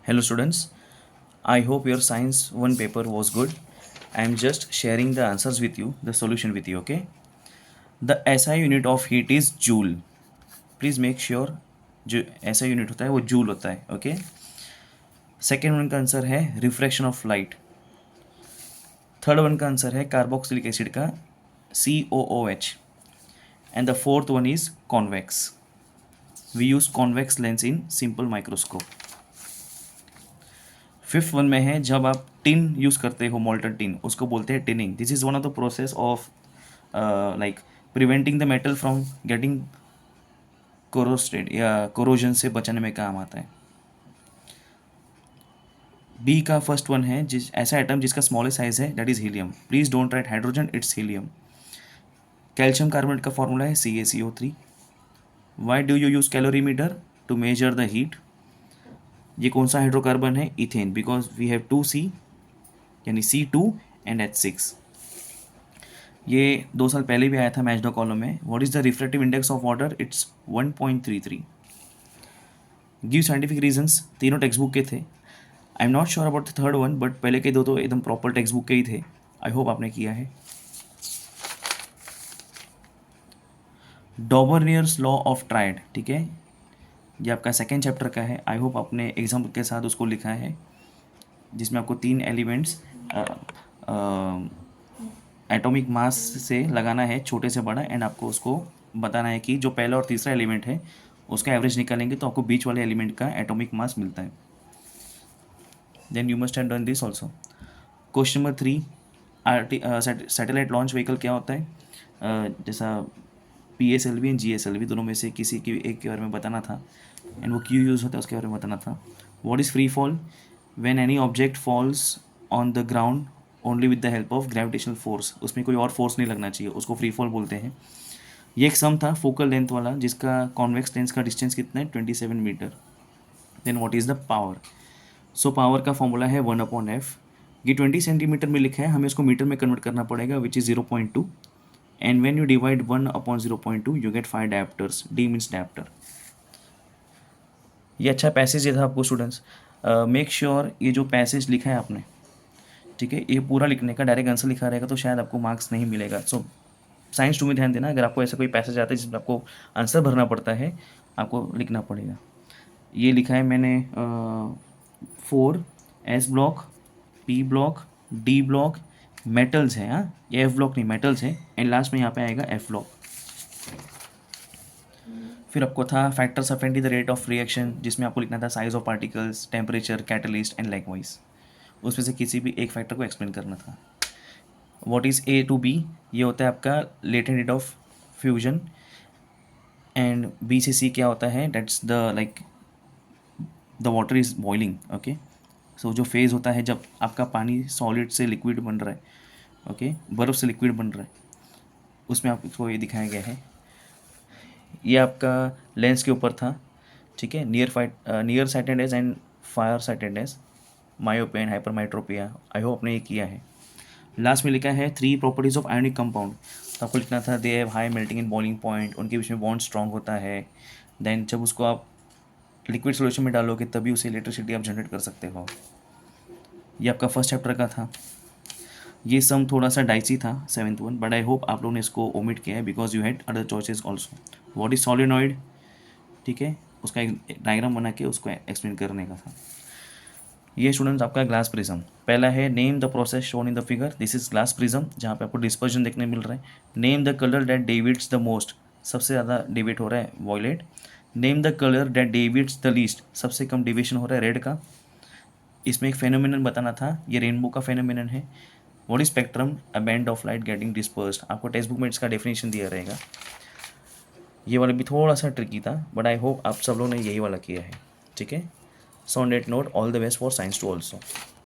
Hello students, I hope your science 1 paper was good. I am just sharing the answers with you, the solution with you, okay? The SI unit of heat is joule. Please make sure जो SI unit होता है वो joule होता है, okay? Second one का answer है refraction of light. Third one का answer है कार्बोक्सिलिक एसिड का COOH. And the fourth one is convex. We use convex lens in simple microscope. Fifth one में है जब आप टिन यूज़ करते हो, मोल्टन टिन, उसको बोलते हैं tinning. This is one of the process of like preventing the metal from getting corroded या कोरोजन से बचाने में काम आता है. बी का फर्स्ट वन है जिस ऐसा एटम जिसका स्मॉलेस्ट साइज है, that is helium. Please don't write hydrogen, it's helium. Calcium carbonate का फॉर्मूला है CaCO3. Why do you use calorimeter? To measure the heat. ये कौन सा हाइड्रोकार्बन है? Ethane, because we have 2C यानी C2 and H6. ये 2 साल पहले भी आया था मैच द कॉलम में. What is the refractive index of water? It's 1.33. Give scientific reasons. तीनों टेक्स्ट बुक के थे. I am not sure about the third one, but पहले के दो तो एकदम प्रॉपर टेक्स्ट बुक के ही थे. आई होप आपने किया है. डॉबर्नियर्स लॉ ऑफ ट्रायड, ठीक है, ये आपका सेकेंड चैप्टर का है. आई होप आपने एग्जाम्पल के साथ उसको लिखा है, जिसमें आपको 3 एलिमेंट्स एटॉमिक मास से लगाना है, छोटे से बड़ा, एंड आपको उसको बताना है कि जो पहला और तीसरा एलिमेंट है उसका एवरेज निकालेंगे तो आपको बीच वाले एलिमेंट का एटॉमिक मास मिलता है. Then you must have done this also. Question number 3, satellite launch vehicle क्या होता है? जैसा PSLV एंड GSLV दोनों में से किसी की एक के बारे में बताना था, एंड वो क्यों यूज़ होता है उसके बारे में बताना था. What is free fall? When any object falls on the ground only with the help of gravitational force. उसमें कोई और फोर्स नहीं लगना चाहिए, उसको फ्री फॉल बोलते हैं. ये एक सम था फोकल लेंथ वाला, जिसका कॉन्वेक्स लेंस का डिस्टेंस कितना है? 27 मीटर. Then what is the power? So power का फॉर्मूला है 1/f. ये 20 सेंटीमीटर में लिखा है, हमें उसको मीटर में कन्वर्ट करना पड़ेगा, which is 0.2. And when you divide 1/0.2 you get 5 डायप्टर्स. D means dioptre. ये अच्छा पैसेज था आपको स्टूडेंट्स. मेक श्योर ये जो पैसेज लिखा है आपने, ठीक है, ये पूरा लिखने का. डायरेक्ट आंसर लिखा रहेगा तो शायद आपको मार्क्स नहीं मिलेगा. सो साइंस 2 में ध्यान देना. अगर आपको ऐसा कोई पैसेज आता है जिसमें आपको आंसर भरना पड़ता है, आपको लिखना पड़ेगा. ये लिखा है मैंने 4 S block, P block, D block, metals है. हाँ, ये F ब्लॉक नहीं, मेटल्स है. एंड लास्ट में यहाँ पे आएगा F ब्लॉक. फिर आपको था factors affecting the rate of reaction, जिसमें आपको लिखना था size of particles, temperature, catalyst and likewise. उसमें से किसी भी एक फैक्टर को एक्सप्लेन करना था. What is A to B? ये होता है आपका latent rate of fusion. And B से C क्या होता है? That's the like the water is boiling. Okay, so जो फेज़ होता है जब आपका पानी सॉलिड से लिक्विड बन रहा है, ओके, बर्फ़ से लिक्विड बन रहा है, उसमें आपको ये दिखाया गया है. ये आपका लेंस के ऊपर था, ठीक है. Near sightedness and fire sightedness, myopia and hypermetropia. I hope आपने ये किया है. लास्ट में लिखा है 3 प्रॉपर्टीज़ ऑफ आयोनिक कंपाउंड. तो आपको लिखना था they have high melting and boiling point, उनके बीच में बॉन्ड स्ट्रॉन्ग होता है. देन जब उसको आप लिक्विड सोल्यूशन में डालोगे तभी उसे इलेक्ट्रिसिटी आप जनरेट कर सकते हो. ये आपका फर्स्ट चैप्टर का था. ये सम थोड़ा सा डाइसी था, 7th one, but I hope आप लोगों ने इसको ओमिट किया है because you had other choices also. What is solenoid, ठीक है, उसका एक डायग्राम बना के उसको एक्सप्लेन करने का था. ये स्टूडेंट्स आपका ग्लास प्रिज्म. पहला है name the process shown in the figure. This is glass prism, जहाँ पे आपको डिस्पर्जन देखने मिल रहा है. Name the colour that deviates the most. सबसे ज़्यादा डिवेट हो रहा है violet. Name the colour that deviates the least. सबसे कम डिविएशन हो रहा है रेड का. इसमें एक फेनोमिनन बताना था, ये रेनबो का फेनोमिनन है. What is spectrum? A band of light getting dispersed. आपको टेक्स्ट बुक में इसका डेफिनेशन दिया रहेगा. ये वाला भी थोड़ा सा ट्रिकी था, बट आई होप आप सब लोगों ने यही वाला किया है, ठीक है. So on that note, all the best for science 2 also.